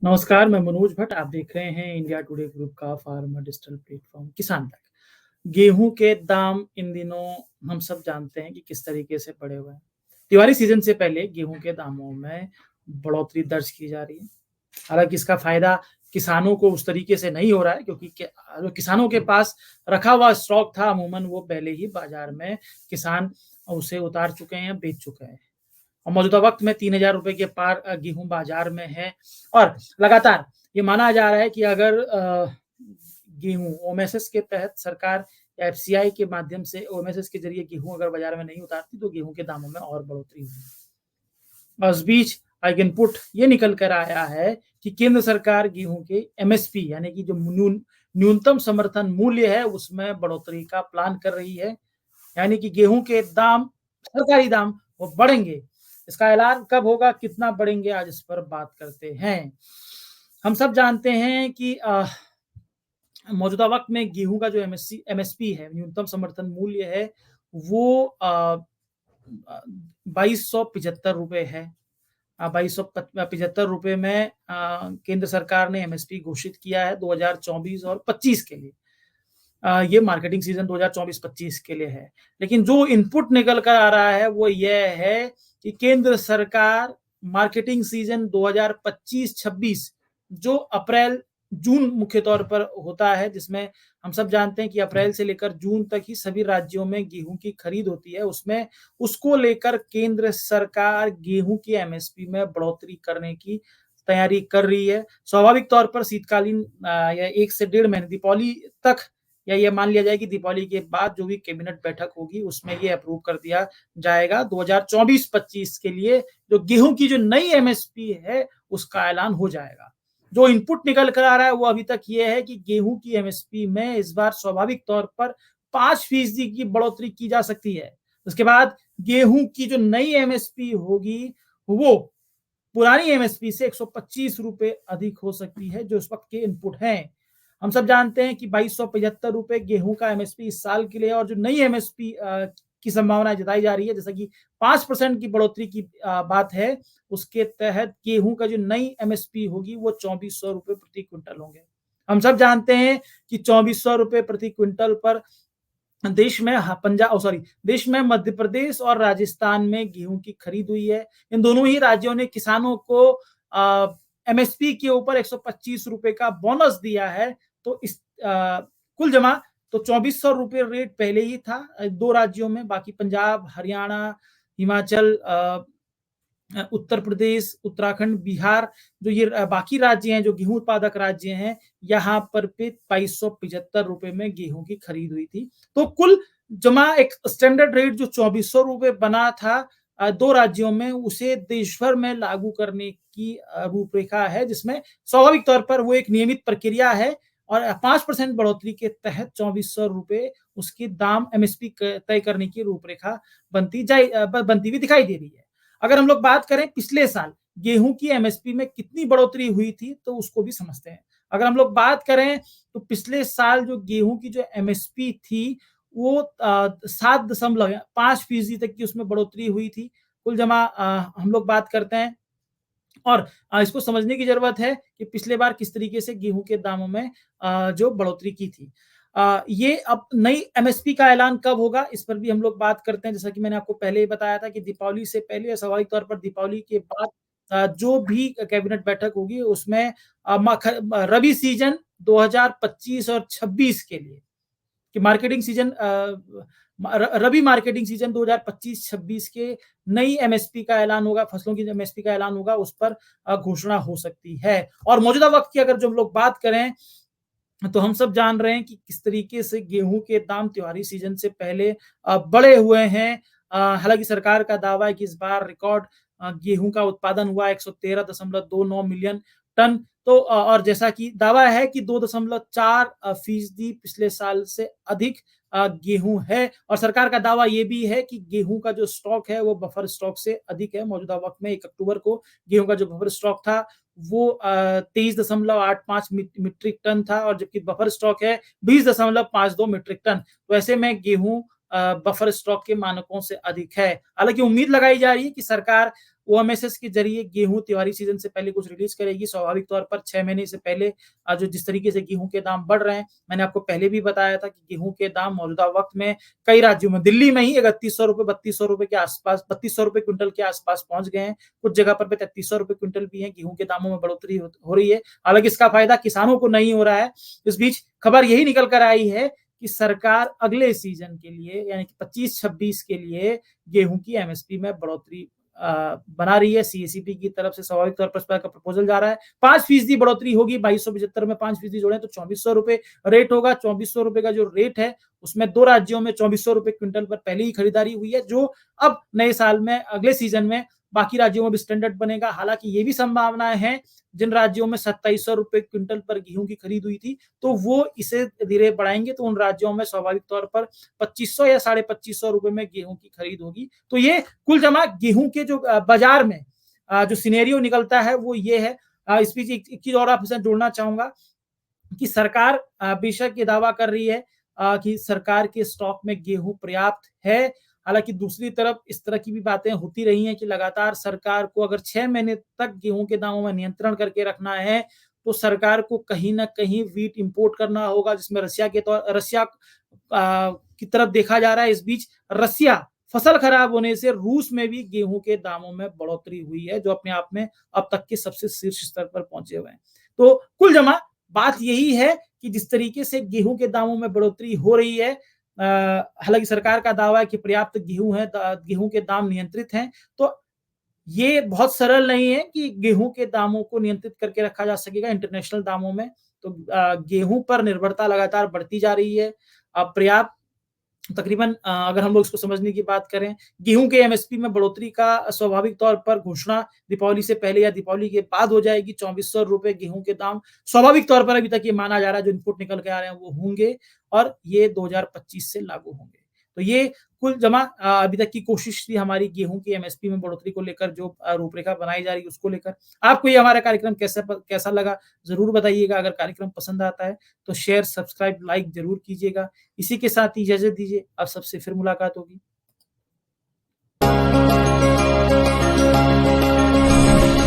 नमस्कार, मैं मनोज भट्ट। आप देख रहे हैं इंडिया टुडे ग्रुप का फार्मर डिजिटल प्लेटफ़ॉर्म किसान तक। गेहूँ के दाम इन दिनों हम सब जानते हैं कि किस तरीके से बढ़े हुए हैं। दिवाली सीज़न से पहले गेहूँ के दामों में बढ़ोतरी दर्ज की जा रही है। हालाँकि इसका फ़ायदा किसानों को उस तरीके से नहीं हो रहा है क्योंकि जो किसानों के पास रखा हुआ स्टॉक था अमूमन वो पहले ही बाज़ार में किसान उसे उतार चुके हैं, बेच चुके हैं। और मौजूदा वक़्त में ₹3000 के पार गेहूँ बाज़ार में है और लगातार ये माना जा रहा है कि अगर गेहूँ ओमेसेस के तहत सरकार या एफसीआई के माध्यम से ओमेसेस के ज़रिए गेहूँ अगर बाज़ार में नहीं उतारती तो गेहूँ के दामों में और बढ़ोतरी होगी। और इस बीच एक इनपुट ये निकल कर आया है कि केंद्र सरकार गेहूँ के एमएसपी यानी कि जो न्यूनतम समर्थन मूल्य है उसमें बढ़ोतरी का प्लान कर रही है। यानी कि गेहूँ के दाम, सरकारी दाम वो बढ़ेंगे। इसका ऐलान कब होगा, कितना बढ़ेंगे, आज इस पर बात करते हैं। हम सब जानते हैं कि मौजूदा वक़्त में गेहूँ का जो एमएसपी है, न्यूनतम समर्थन मूल्य है, वो अ, ₹2275 है। ₹2275 में केंद्र सरकार ने एमएसपी घोषित किया है 2024 और 25 के लिए। ये मार्केटिंग सीज़न 2024-25 के लिए है। लेकिन जो इनपुट निकल कर आ रहा है वो ये है कि केंद्र सरकार मार्केटिंग सीज़न 2025-26 जो अप्रैल-जून मुख्य तौर पर होता है, जिसमें हम सब जानते हैं कि अप्रैल से लेकर जून तक ही सभी राज्यों में गेहूँ की खरीद होती है। उसमें उसको लेकर केंद्र सरकार गेहूँ की एमएसपी में बढ़ोतरी करने की तैयारी कर रही है। स्वाभाविक तौर पर शीतकालीन या 1 से डेढ़ महीने दीपावली तक या ये मान लिया जाए कि दीपावली के बाद जो भी कैबिनेट बैठक होगी उसमें ये अप्रूव कर दिया जाएगा 2024-25 के लिए जो गेहूं की जो नई एमएसपी है उसका ऐलान हो जाएगा। जो इनपुट निकल कर आ रहा है वो अभी तक ये है कि गेहूं की एमएसपी में इस बार स्वाभाविक तौर पर 5% की बढ़ोतरी की जा सकती है। उसके बाद गेहूं की जो नई एमएसपी होगी वो पुरानी एमएसपी से ₹125 अधिक हो सकती है, जो इस वक्त के इनपुट हैं। हम सब जानते हैं कि ₹2275 गेहूं का एमएसपी इस साल के लिए और जो नई एमएसपी की संभावना जताई जा रही है, जैसा कि 5% की बढ़ोतरी की बात है, उसके तहत गेहूं का जो नई एमएसपी होगी वो ₹2400 प्रति क्विंटल होंगे। हम सब जानते हैं कि ₹2400 प्रति क्विंटल पर देश में देश में मध्य प्रदेश और राजस्थान में गेहूं की खरीद हुई है। इन दोनों ही राज्यों ने किसानों को एमएसपी के ऊपर ₹125 का बोनस दिया है। तो इस कुल जमा तो ₹2400 रेट पहले ही था दो राज्यों में। बाकी पंजाब, हरियाणा, हिमाचल, उत्तर प्रदेश, उत्तराखंड, बिहार जो ये बाकी राज्य हैं, जो गेहूँ उत्पादक राज्य हैं, यहाँ पर पे ₹2275 में गेहूँ की खरीद हुई थी। तो कुल जमा एक स्टैंडर्ड रेट जो ₹2400 बना था 2 राज्यों में, उसे देश भर में लागू करने की रूपरेखा है, जिसमें स्वाभाविक तौर पर वो एक नियमित प्रक्रिया है और 5% बढ़ोतरी के तहत ₹2400 उसकी दाम एमएसपी क तय करने की रूपरेखा बनती हुई दिखाई दे रही है। अगर हम लोग बात करें पिछले साल गेहूं की एमएसपी में कितनी बढ़ोतरी हुई थी तो उसको भी समझते हैं। अगर हम लोग बात करें तो पिछले साल जो गेहूं की जो एमएसपी थी वो 7.5% तक की उसमें बढ़ोतरी हुई थी। कुल जमा हम लोग बात करते हैं और इसको समझने की जरूरत है कि पिछले बार किस तरीके से गेहूं के दामों में जो बढ़ोतरी की थी। ये अब नई एमएसपी का ऐलान कब होगा इस पर भी हम लोग बात करते हैं। जैसा कि मैंने आपको पहले ही बताया था कि दीपावली से पहले स्वाभाविक तौर पर दीपावली के बाद जो भी कैबिनेट बैठक होगी उसमें रबी सीजन 2025 और 26 के लिए कि मार्केटिंग सीजन रबी मार्केटिंग सीजन 2025-26 के नई एमएसपी का ऐलान होगा, फसलों की एमएसपी का ऐलान होगा, उस पर घोषणा हो सकती है। और मौजूदा वक्त की अगर जो हम लोग बात करें तो हम सब जान रहे हैं कि किस तरीके से गेहूं के दाम त्योहारी सीजन से पहले बढ़े हुए हैं। हालांकि सरकार का दावा है कि इस बार रिकॉर्ड गेहूं का उत्पादन हुआ 113.29 मिलियन टन। तो और जैसा कि दावा है कि 2.4% पिछले साल से अधिक गेहूं है और सरकार का दावा ये भी है कि गेहूं का जो स्टॉक है वो बफर स्टॉक से अधिक है। मौजूदा वक्त में 1 अक्टूबर को गेहूं का जो बफर स्टॉक था वो 23.85 मीट्रिक टन था और जबकि बफर स्टॉक है 20.52 मीट्रिक टन। तो ऐसे में गेहूं बफर स्टॉक के मानकों से अधिक है। हालाँकि उम्मीद लगाई जा रही है कि सरकार ओएमएसएस के ज़रिए गेहूँ त्योहारी सीज़न से पहले कुछ रिलीज़ करेगी। स्वाभाविक तौर पर 6 महीने से पहले जो जिस तरीके से गेहूँ के दाम बढ़ रहे हैं, मैंने आपको पहले भी बताया था कि गेहूँ के दाम मौजूदा वक़्त में कई राज्यों में, दिल्ली में ही ₹3100 ₹3200 के आस-पास, ₹3200 क्विंटल के आस-पास पहुँच गए हैं। कुछ जगह पर ₹3300 क्विंटल भी है। गेहूँ के दामों में बढ़ोतरी हो रही है। हालाँकि इसका फ़ायदा किसानों को नहीं हो रहा है। इस बीच खबर यही निकल कर आई है कि सरकार अगले सीज़न के लिए यानी कि 25-26 के लिए गेहूँ की एमएसपी में बढ़ोतरी बना रही है। सीएसईपी की तरफ से स्वाभाविक तौर पर इस तरह का प्रपोजल जा रहा है। 5% बढ़ोतरी होगी, 2275 में 5% जोड़ें तो ₹2400 रेट होगा। ₹2400 का जो रेट है, उसमें 2 राज्यों में ₹2400 क्विंटल पर पहले ही खरीदारी हुई है, जो अब नए साल में, अगले सीज़न में बाकी राज्यों में भी स्टैंडर्ड बनेगा। हालाँकि ये भी संभावनाएँ हैं, जिन राज्यों में ₹2700 क्विंटल पर गेहूँ की खरीद हुई थी, तो वो इसे धीरे बढ़ाएँगे, तो उन राज्यों में स्वाभाविक तौर पर 2500 या ₹2550 में गेहूँ की खरीद होगी। तो ये कुल जमा गेहूँ के जो बाज़ार में जो सिनेरियो निकलता है वो ये है। इस बीच एक चीज़ और आपके साथ जोड़ना चाहूँगा कि सरकार बेशक ये दावा कर रही है कि सरकार के स्टॉक में गेहूँ पर्याप्त है। हालाँकि दूसरी तरफ इस तरह की भी बातें होती रही हैं कि लगातार सरकार को अगर 6 महीने तक गेहूँ के दामों में नियंत्रण करके रखना है, तो सरकार को कहीं न कहीं व्हीट इम्पोर्ट करना होगा, जिसमें रसिया की तरफ देखा जा रहा है। इस बीच रसिया फसल खराब होने से रूस में भी गेहूँ के दामों में बढ़ोतरी हुई है, जो अपने आप में अब तक के सबसे शीर्ष स्तर पर पहुँचे हुए हैं। तो कुल जमा बात यही है कि जिस तरीके से गेहूँ के दामों में बढ़ोतरी हो रही है, हालाँकि सरकार का दावा है कि पर्याप्त गेहूँ है, गेहूँ के दाम नियंत्रित हैं, तो ये बहुत सरल नहीं है कि गेहूँ के दामों को नियंत्रित करके रखा जा सकेगा इंटरनेशनल दामों में। तो गेहूँ पर निर्भरता लगातार बढ़ती जा रही है। पर्याप्त तकरीबन अगर हम लोग इसको समझने की बात करें, गेहूँ के एमएसपी में बढ़ोतरी का स्वाभाविक तौर पर घोषणा दीपावली से पहले या दीपावली के बाद हो जाएगी। ₹2400 गेहूँ के दाम स्वाभाविक तौर पर अभी तक ये माना जा रहा है, जो इनपुट निकल के आ रहे हैं वो होंगे और ये 2025 से लागू होंगे। तो ये कुल जमा अभी तक की कोशिश थी हमारी गेहूँ की एमएसपी में बढ़ोतरी को लेकर, जो रूपरेखा बनाई जा रही है उसको लेकर। आपको ये हमारा कार्यक्रम कैसा लगा ज़रूर बताइएगा। अगर कार्यक्रम पसंद आता है तो शेयर, सब्सक्राइब, लाइक ज़रूर कीजिएगा। इसी के साथ इजाज़त दीजिए, अब सबसे फिर मुलाकात होगी।